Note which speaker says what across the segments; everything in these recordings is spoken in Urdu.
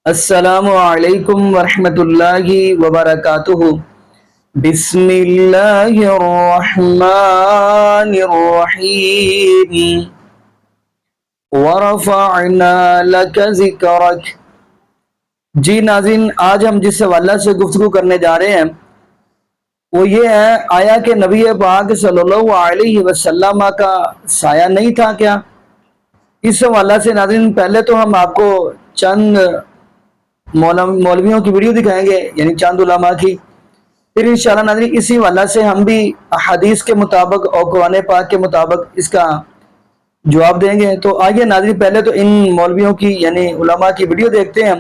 Speaker 1: السلام علیکم ورحمۃ اللہ وبرکاتہ۔ بسم اللہ الرحمن الرحیم۔ ورفعنا لک ذکرک۔ جی ناظرین، آج ہم جس حوالہ سے گفتگو کرنے جا رہے ہیں وہ یہ ہے، آیا کہ نبی پاک صلی اللہ علیہ وسلم کا سایہ نہیں تھا کیا؟ اس حوالہ سے ناظرین پہلے تو ہم آپ کو چند مولویوں کی ویڈیو دکھائیں گے، یعنی چند علماء کی، پھر انشاءاللہ ناظرین اسی حوالہ سے ہم بھی احادیث کے مطابق اور قرآن پاک کے مطابق اس کا جواب دیں گے۔ تو آئیے ناظرین پہلے تو ان مولویوں کی یعنی علماء کی ویڈیو دیکھتے ہیں،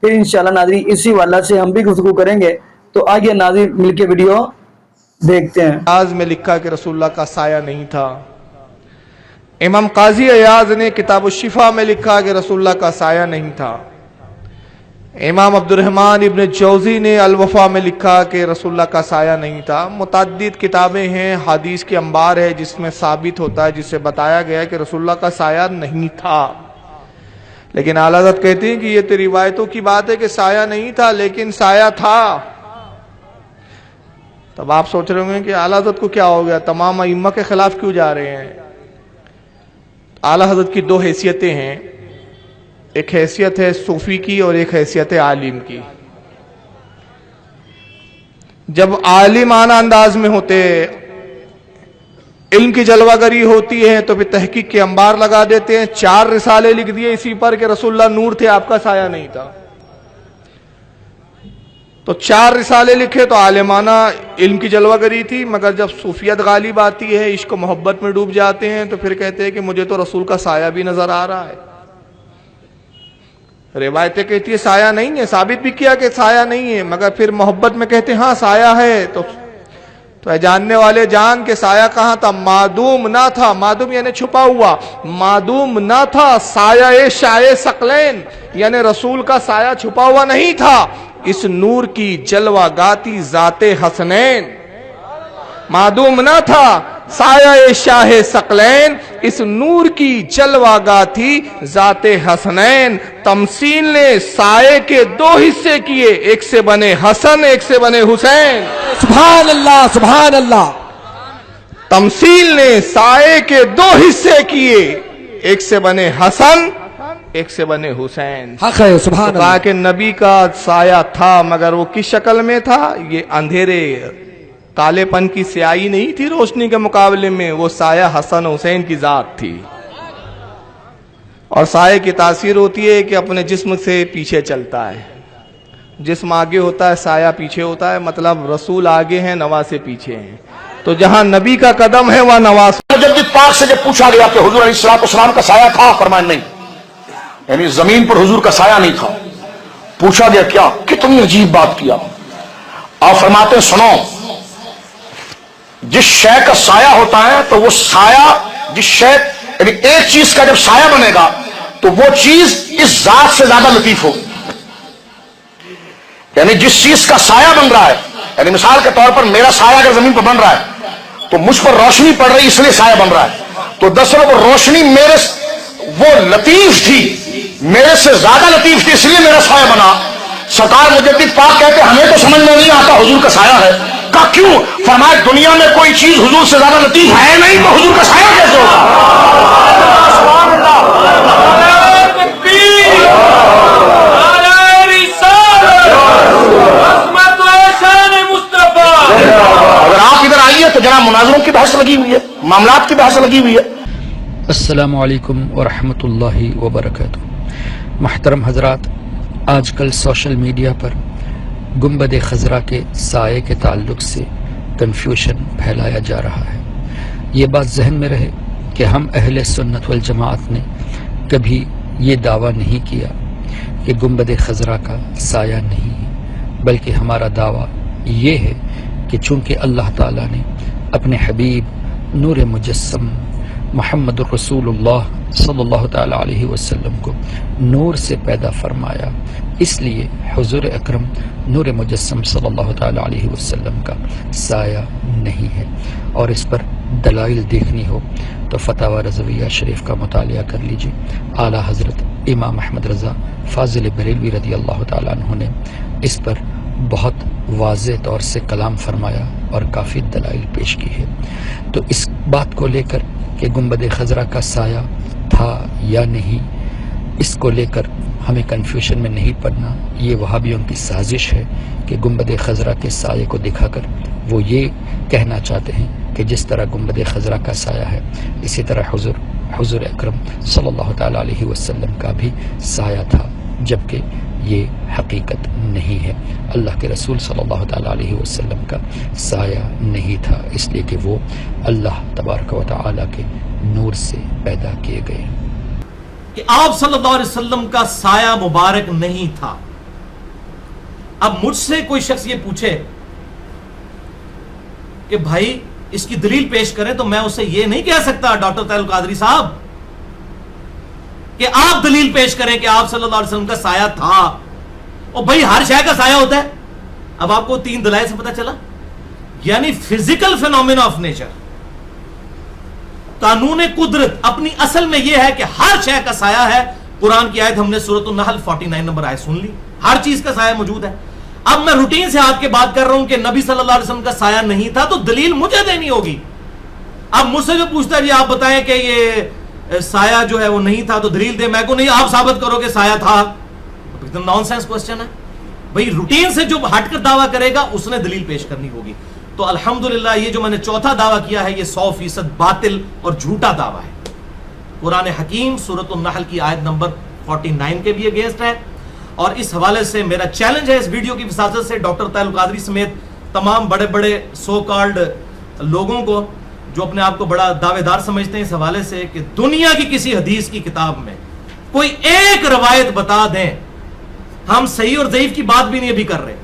Speaker 1: پھر انشاءاللہ ناظرین اسی حوالہ سے ہم بھی گفتگو کریں گے۔ تو آئیے ناظرین مل کے ویڈیو دیکھتے ہیں۔
Speaker 2: عیاض میں لکھا کہ رسول اللہ کا سایہ نہیں تھا۔ امام قاضی عیاض نے کتاب الشفا میں لکھا کہ رسول اللہ کا سایہ نہیں تھا۔ امام عبد الرحمن ابن جوزی نے الوفا میں لکھا کہ رسول اللہ کا سایہ نہیں تھا۔ متعدد کتابیں ہیں، حدیث کے انبار ہے جس میں ثابت ہوتا ہے، جس سے بتایا گیا ہے کہ رسول اللہ کا سایہ نہیں تھا۔ لیکن اعلیٰ حضرت کہتے ہیں کہ یہ تو روایتوں کی بات ہے کہ سایہ نہیں تھا لیکن سایہ تھا۔ تب آپ سوچ رہے ہوں گے کہ اعلیٰ حضرت کو کیا ہو گیا، تمام ائمہ کے خلاف کیوں جا رہے ہیں؟ اعلیٰ حضرت کی دو حیثیتیں ہیں، ایک حیثیت ہے صوفی کی اور ایک حیثیت ہے عالم کی۔ جب عالمانہ انداز میں ہوتے، علم کی جلوہ گری ہوتی ہے تو پھر تحقیق کے انبار لگا دیتے ہیں۔ 4 رسالے لکھ دیے اسی پر کہ رسول اللہ نور تھے، آپ کا سایہ نہیں تھا۔ تو 4 رسالے لکھے تو عالمانہ علم کی جلوہ گری تھی، مگر جب صوفیت غالب آتی ہے، عشق و محبت میں ڈوب جاتے ہیں تو پھر کہتے ہیں کہ مجھے تو رسول کا سایہ بھی نظر آ رہا ہے۔ روایتیں کہتی ہے سایہ نہیں ہے، ثابت بھی کیا کہ سایہ نہیں ہے، مگر پھر محبت میں کہتے ہیں ہاں سایہ ہے۔ تو جاننے والے جان کے سایہ کہاں تھا؟ معدوم نہ تھا، معدوم یعنی چھپا ہوا، معدوم نہ تھا، سایہ شاہ ثقلین یعنی رسول کا سایہ چھپا ہوا نہیں تھا۔ اس نور کی جلوہ گاتی ذات حسنین، معدوم نہ تھا، سایہ شاہ ثقلین، اس نور کی جلوہ گاتی ذات حسنین۔ تمثیل نے سائے کے 2 حصے کیے، ایک سے بنے حسن ایک سے بنے حسین۔
Speaker 3: سبحان اللہ سبحان اللہ۔
Speaker 2: تمثیل نے سائے کے 2 حصے کیے، ایک سے بنے حسن ایک سے بنے حسین۔
Speaker 3: حق ہے، سبحان اللہ۔
Speaker 2: کہا کہ نبی کا سایہ تھا مگر وہ کس شکل میں تھا؟ یہ اندھیرے کالے پن کی سیاہی نہیں تھی روشنی کے مقابلے میں، وہ سایہ حسن حسین کی ذات تھی۔ اور سایہ کی تاثیر ہوتی ہے کہ اپنے جسم سے پیچھے چلتا ہے، جسم آگے ہوتا ہے سایہ پیچھے ہوتا ہے، مطلب رسول آگے ہیں نواسے پیچھے ہیں، تو جہاں نبی کا قدم ہے وہاں نواز۔
Speaker 4: مجدد پاک سے جب پوچھا گیا کہ حضور علیہ السلام کا سایہ تھا، فرمایا نہیں، یعنی زمین پر حضور کا سایہ نہیں تھا۔ پوچھا گیا کیا؟ کتنی عجیب بات کیا۔ آپ فرماتے ہیں سنو، جس شے کا سایہ ہوتا ہے تو وہ سایہ جس شے یعنی ایک چیز کا جب سایہ بنے گا تو وہ چیز اس ذات سے زیادہ لطیف ہوگی۔ یعنی جس چیز کا سایہ بن رہا ہے، یعنی مثال کے طور پر میرا سایہ اگر زمین پر بن رہا ہے تو مجھ پر روشنی پڑ رہی اس لیے سایہ بن رہا ہے، تو دراصل وہ روشنی میرے وہ لطیف تھی، میرے سے زیادہ لطیف تھی، اس لیے میرا سایہ بنا۔ سرکار مجدد پاک کہتے ہمیں تو سمجھ میں نہیں آتا حضور کا سایہ ہے۔ کہا کیوں؟ فرمایا دنیا میں کوئی چیز حضور سے زیادہ لطیف ہے نہیں تو حضور کا سایہ کیسے ہوگا؟ سبحان اللہ۔ اگر آپ ادھر آئیے تو جناب مناظروں کی بحث لگی ہوئی ہے، معاملات کی بحث لگی ہوئی ہے۔
Speaker 5: السلام علیکم ورحمۃ اللہ وبرکاتہ۔ محترم حضرات، آج کل سوشل میڈیا پر گنبد خضرا کے سائے کے تعلق سے کنفیوژن پھیلایا جا رہا ہے۔ یہ بات ذہن میں رہے کہ ہم اہل سنت والجماعت نے کبھی یہ دعویٰ نہیں کیا کہ گنبد خضرا کا سایہ نہیں ہے، بلکہ ہمارا دعویٰ یہ ہے کہ چونکہ اللہ تعالیٰ نے اپنے حبیب نور مجسم محمد الرسول اللہ صلی اللہ تعالیٰ علیہ وسلم کو نور سے پیدا فرمایا، اس لیے حضور اکرم نور مجسم صلی اللہ تعالیٰ علیہ وسلم کا سایہ نہیں ہے۔ اور اس پر دلائل دیکھنی ہو تو فتاوی رضویہ شریف کا مطالعہ کر لیجیے۔ اعلیٰ حضرت امام احمد رضا فاضل بریلوی رضی اللہ تعالیٰ عنہ نے اس پر بہت واضح طور سے کلام فرمایا اور کافی دلائل پیش کی ہے۔ تو اس بات کو لے کر کہ گنبد خضرا کا سایہ تھا یا نہیں، اس کو لے کر ہمیں کنفیوژن میں نہیں پڑنا۔ یہ وہابیوں کی سازش ہے کہ گنبد خضرا کے سائے کو دکھا کر وہ یہ کہنا چاہتے ہیں کہ جس طرح گنبد خضرا کا سایہ ہے اسی طرح حضور اکرم صلی اللہ تعالیٰ علیہ وسلم کا بھی سایہ تھا، جبکہ یہ حقیقت نہیں ہے۔ اللہ کے رسول صلی اللہ تعالیٰ علیہ وسلم کا سایہ نہیں تھا، اس لیے کہ وہ اللہ تبارک و تعالیٰ کے نور سے پیدا کیے گئے
Speaker 6: کہ آپ صلی اللہ علیہ وسلم کا سایہ مبارک نہیں تھا۔ اب مجھ سے کوئی شخص یہ پوچھے کہ بھائی اس کی دلیل پیش کریں، تو میں اسے یہ نہیں کہہ سکتا ڈاکٹر طاہر القادری صاحب کہ آپ دلیل پیش کریں کہ آپ صلی اللہ علیہ وسلم کا سایہ تھا۔ اور بھائی ہر شے کا سایہ ہوتا ہے۔ اب آپ کو 3 دلائل سے پتہ چلا، یعنی فزیکل فینومینا آف نیچر، قانون قدرت اپنی اصل میں یہ ہے کہ ہر شے کا سایہ ہے۔ قرآن کی آیت ہم نے سورۃ النحل 49 نمبر آیت سن لی، ہر چیز کا سایہ موجود ہے۔ اب میں روٹین سے آپ کے بات کر رہا ہوں کہ نبی صلی اللہ علیہ وسلم کا سایہ نہیں تھا، تو دلیل مجھے دینی ہوگی۔ اب مجھ سے جو پوچھتا ہے جی آپ بتائیں کہ یہ سایہ جو ہے وہ نہیں تھا تو دلیل دے، میں کو نہیں، آپ ثابت کرو کہ سایہ تھا۔ نان سینس کوسچن ہے بھائی، روٹین سے جو ہٹ کر دعویٰ کرے گا اس نے دلیل پیش کرنی ہوگی۔ تو الحمدللہ یہ جو میں نے چوتھا دعویٰ کیا ہے یہ 100% باطل اور جھوٹا دعویٰ ہے۔ قرآن حکیم سورۃ النحل کی آیت نمبر 49 کے بھی اگینسٹ ہے، اور اس حوالے سے میرا چیلنج ہے اس ویڈیو کی وساطت سے ڈاکٹر طاہر القادری سمیت تمام بڑے بڑے سو کالڈ لوگوں کو جو اپنے آپ کو بڑا دعوے دار سمجھتے ہیں اس حوالے سے کہ دنیا کی کسی حدیث کی کتاب میں کوئی ایک روایت بتا دیں، ہم صحیح اور ضعیف کی بات بھی نہیں ابھی کر رہے،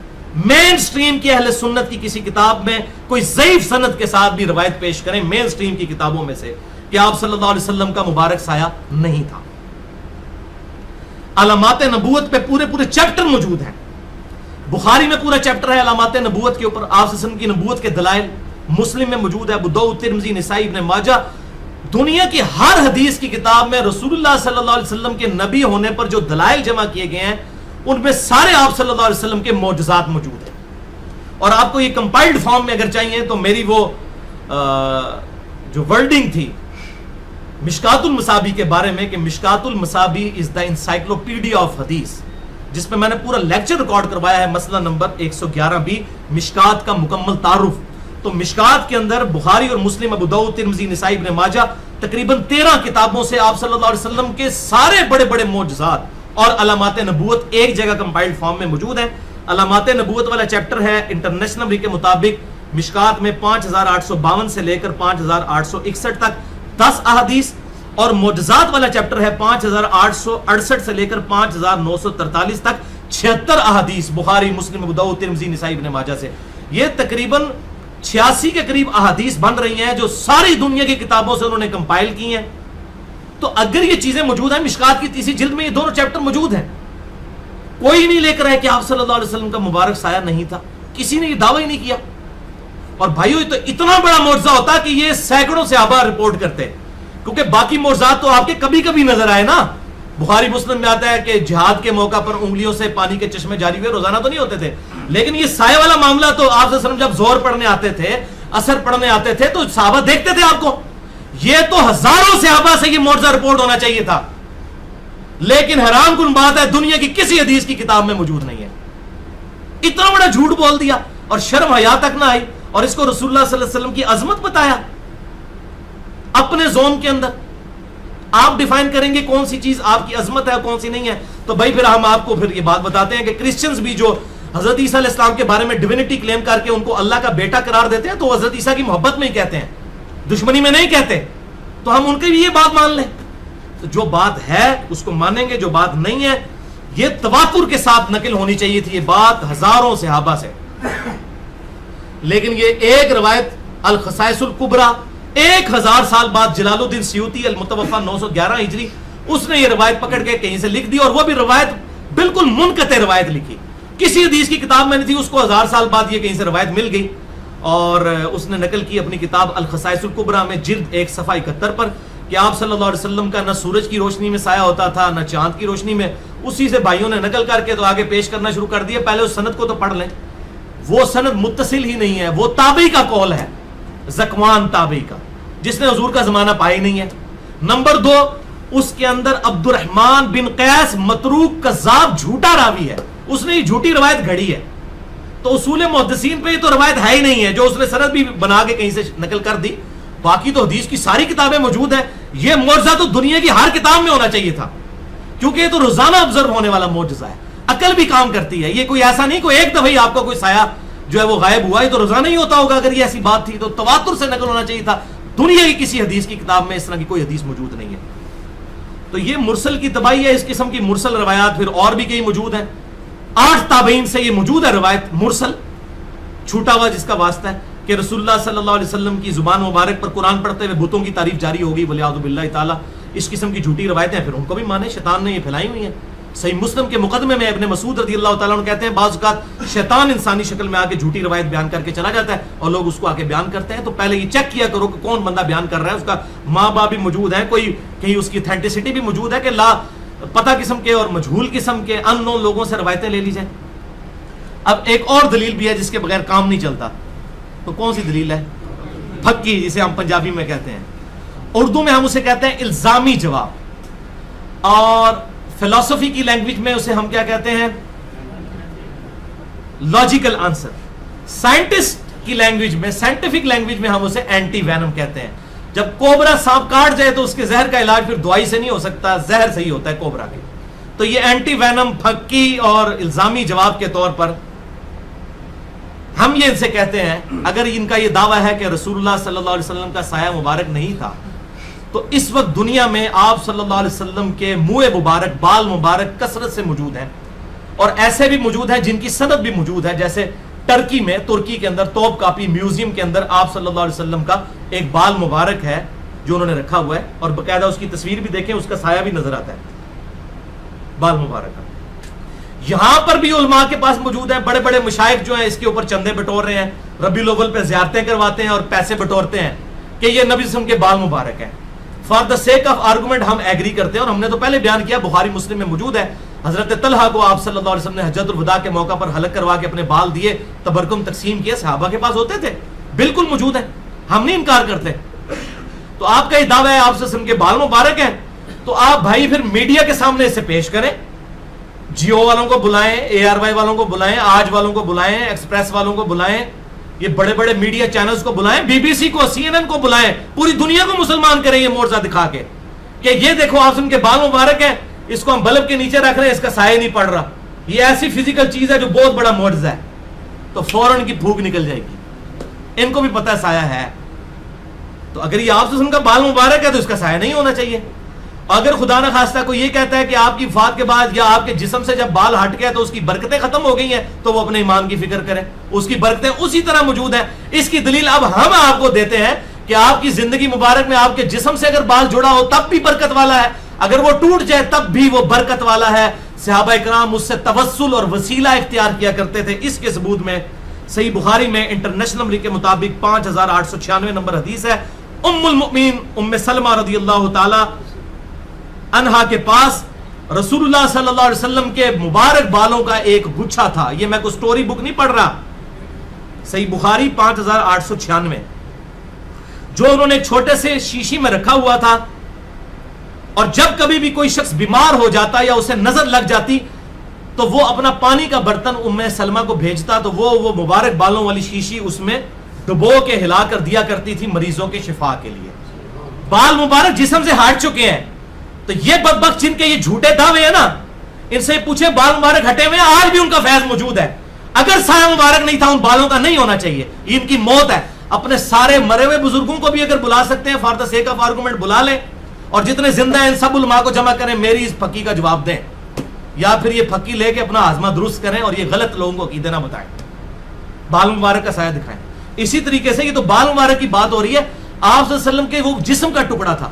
Speaker 6: مین سٹریم کی اہل سنت کی کسی کتاب میں کوئی ضعیف سند کے ساتھ بھی روایت پیش کریں مین سٹریم کی کتابوں میں سے کہ آپ صلی اللہ علیہ وسلم کا مبارک سایہ نہیں تھا۔ علامات نبوت پہ پورے چیپٹر موجود ہیں، بخاری میں پورا چیپٹر ہے علامات نبوت کے اوپر، آپ صلی اللہ علیہ وسلم کی نبوت کے دلائل، مسلم میں موجود ہے، ابو داؤد، ترمذی، نسائی، ابن ماجہ۔ دنیا کی ہر حدیث کی کتاب میں رسول اللہ صلی اللہ علیہ وسلم کے نبی ہونے پر جو دلائل جمع کیے گئے ہیں ان میں سارے آپ صلی اللہ علیہ وسلم کے معجزات موجود ہیں۔ اور آپ کو یہ کمپائلڈ فارم میں اگر چاہیے تو میری وہ جو ورڈنگ تھی مشکات المصابی کے بارے میں کہ مشکات المصابی از دا انسائکلوپیڈیا آف حدیث، جس میں نے پورا لیکچر ریکارڈ کروایا ہے، مسئلہ نمبر 111 مشکات کا مکمل تعارف۔ تو مشکات کے اندر بخاری اور مسلم، ابو داؤد، ترمذی، نسائی، ابن ماجہ، تقریباً 13 کتابوں سے آپ صلی اللہ علیہ وسلم کے سارے بڑے بڑے معجزات اور علامات نبوت ایک جگہ کمپائلڈ فارم میں موجود ہیں۔ علامات نبوت والا چیپٹر ہے انٹرنیشنل نمبر کے مطابق مشکات میں 5852 سے لے کر 5861 تک 10 احادیث، اور معجزات والا چیپٹر ہے 5868 سے لے کر 5943 تک 76 احادیث، بخاری، مسلم، ابو داؤد، ترمذی، نسائی، ابن ماجہ سے۔ یہ تقریباً 86 کے قریب احادیث بن رہی ہیں جو ساری دنیا کی کتابوں سے انہوں نے کمپائل کی ہیں۔ تو اگر یہ چیزیں موجود ہیں، مشکات کی تیسری جلد میں یہ دونوں چیپٹر موجود ہیں، کوئی نہیں لے کر ہے کہ آپ صلی اللہ علیہ وسلم کا مبارک سایہ نہیں تھا، کسی نے یہ دعویٰ ہی نہیں کیا۔ اور بھائیو یہ تو اتنا بڑا معجزہ ہوتا کہ یہ سینکڑوں صحابہ رپورٹ کرتے، کیونکہ باقی معجزات تو آپ کے کبھی کبھی نظر آئے نا۔ بخاری مسلم میں آتا ہے کہ جہاد کے موقع پر انگلیوں سے پانی کے چشمے جاری ہوئے، روزانہ تو نہیں ہوتے تھے، لیکن یہ سایہ والا معاملہ تو آپ صلی اللہ علیہ وسلم جب زور پڑھنے آتے تھے، اثر پڑھنے آتے تھے تو صحابہ دیکھتے تھے آپ کو۔ یہ تو ہزاروں صحابہ سے یہ معجزہ رپورٹ ہونا چاہیے تھا، لیکن حیران کن بات ہے دنیا کی کسی حدیث کی کتاب میں موجود نہیں ہے۔ اتنا بڑا جھوٹ بول دیا اور شرم حیا تک نہ آئی، اور اس کو رسول اللہ صلی اللہ علیہ وسلم کی عظمت بتایا اپنے زوم کے اندر۔ آپ ڈیفائن کریں گے کون سی چیز آپ کی عظمت ہے اور کون سی نہیں ہے۔ تو بھائی پھر ہم آپ کو پھر یہ بات بتاتے ہیں کہ کرسچنز بھی جو حضرت عیسیٰ علیہ السلام کے بارے میں ڈیوینٹی کلیم کر کے ان کو اللہ کا بیٹا قرار دیتے ہیں، تو حضرت عیسیٰ کی محبت میں ہی کہتے ہیں، دشمنی میں نہیں کہتے۔ تو ہم ان کی بھی یہ بات مان لیں، تو جو بات ہے اس کو مانیں گے، جو بات نہیں ہے یہ تواتر کے ساتھ نقل ہونی چاہیے تھی، یہ بات ہزاروں صحابہ سے۔ لیکن یہ ایک روایت الخصائص الکبریٰ 1000 سال بعد جلال الدین سیوطی المتوفا 911 ہجری اس نے یہ روایت پکڑ کے کہیں سے لکھ دی، اور وہ بھی روایت بالکل منقطع روایت لکھی، کسی حدیث کی کتاب میں نہیں تھی، اس کو 1000 سال بعد یہ کہیں سے روایت مل گئی، اور اس نے نقل کی اپنی کتاب الخصائص الکبریٰ میں جلد 1 صفحہ 71 پر کہ آپ صلی اللہ علیہ وسلم کا نہ سورج کی روشنی میں سایہ ہوتا تھا نہ چاند کی روشنی میں. اسی سے بھائیوں نے نقل کر کے تو آگے پیش کرنا شروع کر دیا. پہلے اس سند کو تو پڑھ لیں, وہ سند متصل ہی نہیں ہے, وہ تابعی کا قول ہے, زکوان تابعی کا, جس نے حضور کا زمانہ پایا ہی نہیں ہے. نمبر 2, اس کے اندر عبد الرحمن بن قیس متروک کذاب جھوٹا راوی ہے, اس نے یہ جھوٹی روایت گھڑی ہے. تو اصول محدثین پہ یہ تو روایت ہے ہی نہیں ہے, جو اس نے سند بھی بنا کے کہیں سے نقل کر دی. باقی تو حدیث کی ساری کتابیں موجود ہیں. یہ معجزہ تو دنیا کی ہر کتاب میں ہونا چاہیے تھا, کیونکہ یہ تو روزانہ آبزرو ہونے والا معجزہ ہے. عقل بھی کام کرتی ہے, یہ کوئی ایسا نہیں کوئی ایک دفعہ ہی آپ کا کوئی سایہ جو ہے وہ غائب ہوا, یہ تو روزانہ ہی ہوتا ہوگا. اگر یہ ایسی بات تھی تو تواتر سے نقل ہونا چاہیے تھا. دنیا کی کسی حدیث کی کتاب میں اس طرح کی کوئی حدیث موجود نہیں ہے. تو یہ مرسل کی تباہی ہے. اس قسم کی مرسل روایات پھر اور بھی کئی موجود ہیں. 8 تابعین سے یہ موجود ہے روایت مرسل, چھوٹا ہوا جس کا واسطہ ہے کہ رسول اللہ صلی اللہ علیہ وسلم کی زبان مبارک پر قرآن پڑھتے ہوئے بتوں کی تعریف جاری ہوگی, ولیعوذ باللہ تعالی. اس قسم کی جھوٹی روایتیں پھر ان کو بھی مانے, شیطان نے یہ پھیلائی ہوئی ہیں. صحیح مسلم کے مقدمے میں ابن مسعود رضی اللہ تعالیٰ عنہ کہتے ہیں بعض اوقات شیطان انسانی شکل میں آ کے جھوٹی روایت بیان کر کے چلا جاتا ہے اور لوگ اس کو آ کے بیان کرتے ہیں. تو پہلے یہ چیک کیا کرو کہ کون بندہ بیان کر رہا ہے, اس کا ماں باپ بھی موجود ہیں, کوئی کہیں اس کی اتھینٹسٹی بھی موجود ہے کہ لا پتہ قسم کے اور مجہول قسم کے ان نون لوگوں سے روایتیں لے لی جائیں. اب ایک اور دلیل بھی ہے جس کے بغیر کام نہیں چلتا. تو کون سی دلیل ہے؟ پھکی, جسے ہم پنجابی میں کہتے ہیں, اردو میں ہم اسے کہتے ہیں الزامی جواب, اور فلسفی کی لینگویج میں اسے ہم کیا کہتے ہیں؟ Logical answer. سائنٹسٹ کی لینگویج میں, سائنٹیفک لینگویج میں ہم اسے اینٹی وینم کہتے ہیں. جب کوبرا سانپ کاٹ جائے تو اس کے زہر کا علاج پھر دوائی سے نہیں ہو سکتا, زہر سے ہی ہوتا ہے کوبرا کے. تو یہ اینٹی وینم, پھکی اور الزامی جواب کے طور پر ہم یہ ان سے کہتے ہیں, اگر ان کا یہ دعویٰ ہے کہ رسول اللہ صلی اللہ علیہ وسلم کا سایہ مبارک نہیں تھا, تو اس وقت دنیا میں آپ صلی اللہ علیہ وسلم کے منہ مبارک, بال مبارک کثرت سے موجود ہیں, اور ایسے بھی موجود ہیں جن کی سند بھی موجود ہے. جیسے ٹرکی میں, ترکی کے اندر توپ کاپی میوزیم کے اندر آپ صلی اللہ علیہ وسلم کا ایک بال مبارک ہے جو انہوں نے رکھا ہوا ہے, اور باقاعدہ اس کی تصویر بھی دیکھیں, اس کا سایہ بھی نظر آتا ہے بال مبارک کا. یہاں پر بھی علماء کے پاس موجود ہے, بڑے بڑے مشائخ جو ہیں اس کے اوپر چندے بٹور رہے ہیں, ربیع الاول پہ زیارتیں کرواتے ہیں اور پیسے بٹورتے ہیں کہ یہ نبی وسلم کے بال مبارک ہیں. For the sake of argument ہم ایگری کرتے ہیں, اور ہم نے تو پہلے بیان کیا, بخاری مسلم میں موجود ہے, حضرت طلحہ کو آپ صلی اللہ علیہ وسلم نے حجۃ الوداع کے موقع پر حلق کروا کے اپنے بال دیے, تبرکم تقسیم کیے, صحابہ کے پاس ہوتے تھے, بالکل موجود ہیں, ہم نہیں انکار کرتے. تو آپ کا یہ دعویٰ ہے آپ صلی اللہ علیہ وسلم کے بال مبارک ہیں, تو آپ بھائی پھر میڈیا کے سامنے اسے پیش کریں, جیو والوں کو بلائیں, اے آر وائی والوں کو بلائیں, آج والوں کو بلائیں, ایکسپریس والوں کو بلائیں, یہ بڑے بڑے میڈیا چینلز کو بلائیں, بی بی سی کو, سی این این کو بلائیں, پوری دنیا کو مسلمان کریں یہ معجزہ دکھا کے کہ یہ دیکھو آپ ان کے بال مبارک ہیں, اس کو ہم بلب کے نیچے رکھ رہے ہیں, اس کا سایہ نہیں پڑ رہا, یہ ایسی فزیکل چیز ہے جو بہت بڑا معجزہ ہے. تو فوراً کی پھوک نکل جائے گی, ان کو بھی پتہ ہے سایہ ہے. تو اگر یہ آپ کا بال مبارک ہے تو اس کا سایہ نہیں ہونا چاہیے. اگر خدا نہ خواستہ کوئی یہ کہتا ہے کہ آپ کی وفات کے بعد یا آپ کے جسم سے جب بال ہٹ گئے تو اس کی برکتیں ختم ہو گئی ہیں, تو وہ اپنے ایمان کی فکر کرے, اس کی برکتیں اسی طرح موجود ہیں. اس کی دلیل اب ہم آپ کو دیتے ہیں کہ آپ کی زندگی مبارک میں آپ کے جسم سے اگر بال جڑا ہو تب بھی برکت والا ہے, اگر وہ ٹوٹ جائے تب بھی وہ برکت والا ہے. صحابہ کرام اس سے توسل اور وسیلہ اختیار کیا کرتے تھے. اس کے ثبوت میں صحیح بخاری میں انٹرنیشنل نمبر کے مطابق 5896 نمبر حدیث ہے. ام المؤمنین ام سلمہ رضی اللہ تعالی عنہا کے پاس رسول اللہ صلی اللہ علیہ وسلم کے مبارک بالوں کا ایک گچھا تھا. یہ میں کوئی سٹوری بک نہیں پڑھ رہا, صحیح بخاری 5896, جو انہوں نے ایک چھوٹے سے شیشی میں رکھا ہوا تھا, اور جب کبھی بھی کوئی شخص بیمار ہو جاتا یا اسے نظر لگ جاتی تو وہ اپنا پانی کا برتن ام سلمہ کو بھیجتا, تو وہ مبارک بالوں والی شیشی اس میں ڈبو کے ہلا کر دیا کرتی تھی مریضوں کے شفا کے لیے. بال مبارک جسم سے ہٹ چکے ہیں, تو یہ بدبخت جن کے یہ جھوٹے دعوے ہیں نا, ان سے پوچھے بال مبارک ہٹے ہوئے, آج بھی ان کا فیض موجود ہے. اگر سایہ مبارک نہیں تھا ان بالوں کا نہیں ہونا چاہیے, ان کی موت ہے. اپنے سارے مرے ہوئے بزرگوں کو بھی اگر بلا سکتے ہیں for the sake of argument بلا لیں, اور جتنے زندہ ہیں ان سب علماء کو جمع کریں, میری اس پھکی کا جواب دیں, یا پھر یہ پھکی لے کے اپنا ہاضمہ درست کریں اور یہ غلط لوگوں کو عقیدہ نہ بتائیں, بال مبارک کا سایہ دکھائیں. اسی طریقے سے یہ تو بال مبارک کی بات ہو رہی ہے. آپ صلی اللہ علیہ وسلم کے وہ جسم کا ٹکڑا تھا,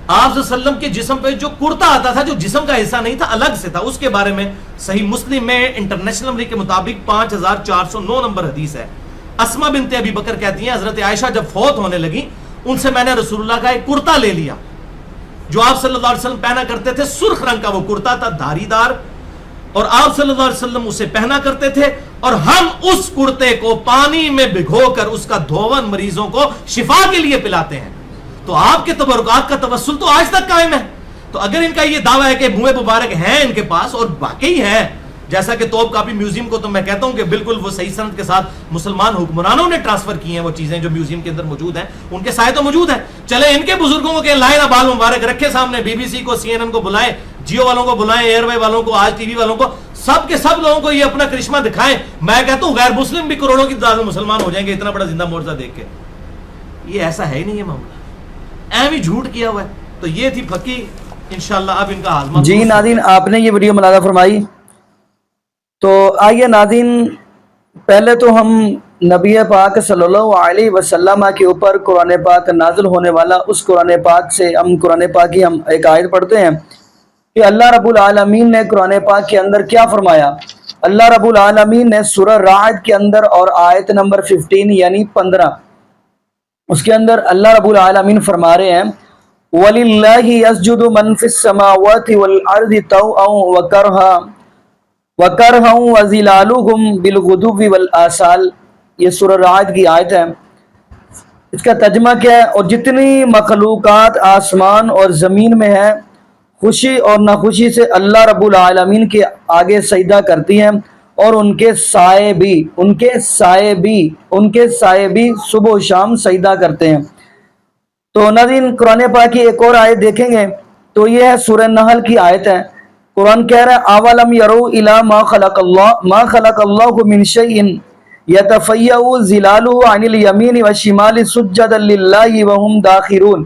Speaker 6: آپ صلی اللہ علیہ وسلم کے جسم پہ جو کرتا آتا تھا جو جسم کا حصہ نہیں تھا, الگ سے تھا, اس کے بارے میں صحیح مسلم میں انٹرنیشنل نمبر کے مطابق 5409 نمبر حدیث ہے. اسماء بنت ابی بکر کہتی ہیں حضرت عائشہ جب فوت ہونے لگی ان سے میں نے رسول اللہ کا ایک کرتا لے لیا, جو آپ صلی اللہ علیہ وسلم پہنا کرتے تھے سرخ رنگ کا وہ کرتا تھا دھاری دار, اور آپ صلی اللہ علیہ وسلم اسے پہنا کرتے تھے, اور ہم اس کرتے کو پانی میں بھگو کر اس کا دھون مریضوں کو شفا کے لیے پلاتے ہیں. تو آپ کے تبرکات کا توسل تو آج تک قائم ہے. تو اگر ان کا یہ دعویٰ ہے کہ منہ مبارک ہیں ان کے پاس, اور واقعی ہے, جیسا کہ توپ کاپی میوزیم کو تو میں کہتا ہوں کہ بالکل وہ صحیح سند کے ساتھ مسلمان حکمرانوں نے ٹرانسفر کی ہیں وہ چیزیں جو میوزیم کے اندر موجود ہیں, ان کے سائے تو موجود ہیں. چلے ان کے بزرگوں کو کہ لائن بال مبارک رکھے سامنے, بی بی سی کو, سی این این کو بلائیں, جیو والوں کو بلائیں, ایئر وے والوں کو, آج ٹی وی والوں کو, سب کے سب لوگوں کو یہ اپنا کرشمہ دکھائیں. میں کہتا ہوں غیر مسلم بھی کروڑوں کی تعداد میں مسلمان ہو جائیں گے اتنا بڑا زندہ معجزہ دیکھ کے. یہ ایسا ہے ہی نہیں ہے معاملہ, ایم ہی جھوٹ کیا ہوا ہے. تو یہ تھی پھکی, انشاءاللہ اب ان کا ہاضمہ.
Speaker 1: جی ناظرین, آپ نے یہ ویڈیو ملاحظہ فرمائی. تو آئیے ناظرین, پہلے تو ہم نبی پاک صلی اللہ علیہ وسلم کے اوپر قرآن پاک نازل ہونے والا اس قرآن پاک سے ہم قرآن پاک کی ہم ایک آیت پڑھتے ہیں کہ اللہ رب العالمین نے قرآن پاک کے اندر کیا فرمایا. اللہ رب العالمین نے سورہ رعد کے اندر اور آیت نمبر 15 یعنی 15 اس کے اندر اللہ رب العالمین فرما رہے ہیں وَلِلَّهِ يَسْجُدُ مَنْ فِي السَّمَاوَاتِ وَالْأَرْضِ طَوْعًا وَكَرْهًا وَظِلَالُهُمْ بِالْغُدُوِّ وَالْآصَالِ. یہ سورہ رعد کی آیت ہے. اس کا ترجمہ کیا ہے؟ اور جتنی مخلوقات آسمان اور زمین میں ہیں خوشی اور ناخوشی سے اللہ رب العالمین کے آگے سجدہ کرتی ہیں, اور ان کے سائے بھی صبح و شام سجدہ کرتے ہیں. تو ناظرین قرآن پاک کی ایک اور آیت دیکھیں گے تو یہ ہے سورہ نحل کی آیت ہے. قرآن کہہ رہا ہے اولم یروا الی ما خلق اللہ من شیء یتفیأ ظلالہ عن الیمین والشمال سجدا للہ وہم داخرون.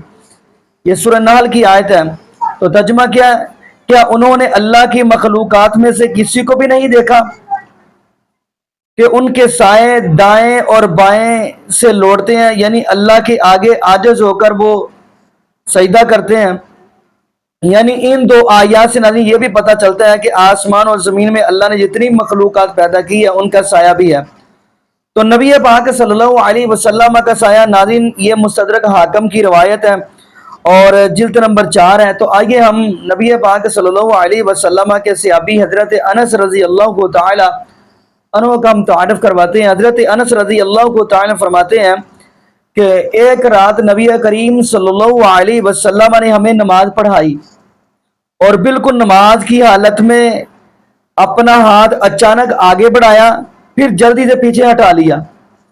Speaker 1: یہ سورہ نحل کی آیت ہے. تو ترجمہ کیا انہوں نے اللہ کی مخلوقات میں سے کسی کو بھی نہیں دیکھا کہ ان کے سائے دائیں اور بائیں سے لوٹتے ہیں, یعنی اللہ کے آگے عاجز ہو کر وہ سجدہ کرتے ہیں. یعنی ان دو آیات سے ناظرین یہ بھی پتہ چلتا ہے کہ آسمان اور زمین میں اللہ نے جتنی مخلوقات پیدا کی ہے ان کا سایہ بھی ہے. تو نبی پاک صلی اللہ علیہ وسلم کا سایہ ناظرین یہ مستدرک حاکم کی روایت ہے اور جلد نمبر 4 ہے. تو آئیے ہم نبی پاک صلی اللہ علیہ وسلم کے صحابی حضرت انس رضی اللہ تعالی عنہ کا ہم تعارف کرواتے ہیں. حضرت انس رضی اللہ تعالی فرماتے ہیں کہ ایک رات نبی کریم صلی اللہ علیہ وسلم نے ہمیں نماز پڑھائی اور بالکل نماز کی حالت میں اپنا ہاتھ اچانک آگے بڑھایا پھر جلدی سے پیچھے ہٹا لیا.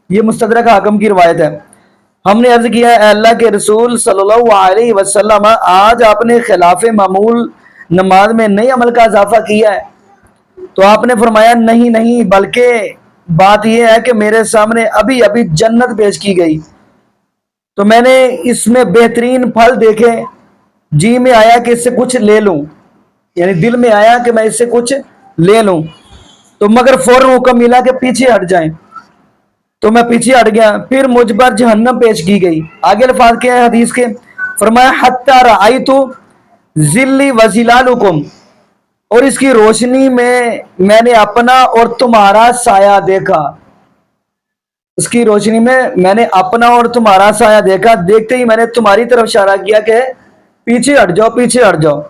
Speaker 1: یہ مستدرک حاکم کی روایت ہے. ہم نے عرض کیا اے اللہ کے رسول صلی اللہ علیہ وسلم آج آپ نے خلاف معمول نماز میں نئے عمل کا اضافہ کیا ہے؟ تو آپ نے فرمایا نہیں بلکہ بات یہ ہے کہ میرے سامنے ابھی جنت پیش کی گئی تو میں نے اس میں بہترین پھل دیکھے, جی میں آیا کہ اس سے کچھ لے لوں, یعنی دل میں آیا کہ میں اس سے کچھ لے لوں, تو مگر فوراً حکم ملا کہ پیچھے ہٹ جائیں. تو میں پیچھے ہٹ گیا. پھر مجھ پر جہنم پیش کی گئی. آگے الفاظ کیا ہے حدیث کے؟ فرمایا حتی رأیت ذلی وظلالکم, اور اس کی روشنی میں نے اپنا اور تمہارا سایہ دیکھا. اس کی روشنی میں نے اپنا اور تمہارا سایہ دیکھا. دیکھتے ہی میں نے تمہاری طرف اشارہ کیا کہ پیچھے ہٹ جاؤ.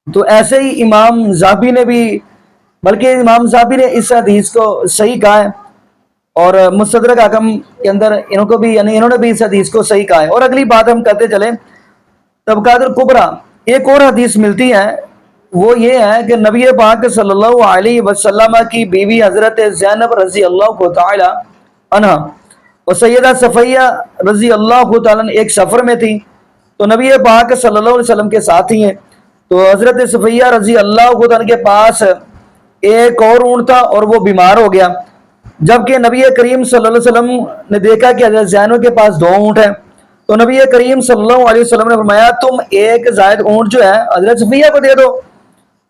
Speaker 1: تو ایسے ہی امام ذہبی نے بھی, بلکہ امام ذہبی نے اس حدیث کو صحیح کہا ہے اور مستدرک حاکم کے اندر انہوں نے بھی اس حدیث کو صحیح کہا ہے. اور اگلی بات ہم کرتے چلیں طبقات الکبریٰ. ایک اور حدیث ملتی ہے, وہ یہ ہے کہ نبی پاک صلی اللہ علیہ وسلم کی بیوی حضرت زینب رضی اللہ تعالی عنہ اور سیدہ صفیہ رضی اللہ تعالی عنہ ایک سفر میں تھی تو نبی پاک صلی اللہ علیہ وسلم کے ساتھ ہی ہیں. تو حضرت صفیہ رضی اللہ عنہ کے پاس ایک اور اونٹ تھا اور وہ بیمار ہو گیا, جبکہ نبی کریم صلی اللہ علیہ وسلم نے دیکھا کہ حضرت زینب کے پاس 2 اونٹ ہیں. تو نبی کریم صلی اللہ علیہ وسلم نے فرمایا تم ایک زائد اونٹ جو ہے حضرت صفیہ کو دے دو.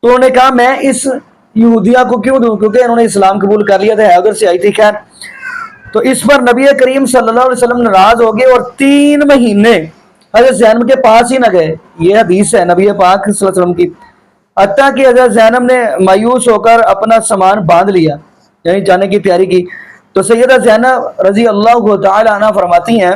Speaker 1: تو انہوں نے کہا میں اس یہودیہ کو کیوں دوں, کیونکہ انہوں نے اسلام قبول کر لیا تھا, حیدر سے آئی تھی. خیر, تو اس پر نبی کریم صلی اللہ علیہ وسلم ناراض ہو گئے اور 3 مہینے حضرت زینب کے پاس ہی نہ گئے. یہ حدیث ہے نبی پاک صلی اللہ علیہ وسلم کی. حتیٰ کہ حضرت زینب نے مایوس ہو کر اپنا سامان باندھ لیا, یعنی جانے کی تیاری کی. تو سیدہ زینب رضی اللہ تعالی عنہ فرماتی ہیں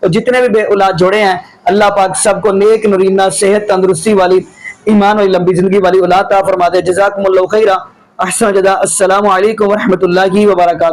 Speaker 1: تو جتنے بھی بے اولاد جوڑے ہیں اللہ پاک سب کو نیک نورینہ صحت تندرستی والی ایمان والی لمبی زندگی والی اولاد عطا فرما دے. جزاکم اللہ خیرہ. احسن جزا. السلام علیکم ورحمۃ اللہ وبرکاتہ.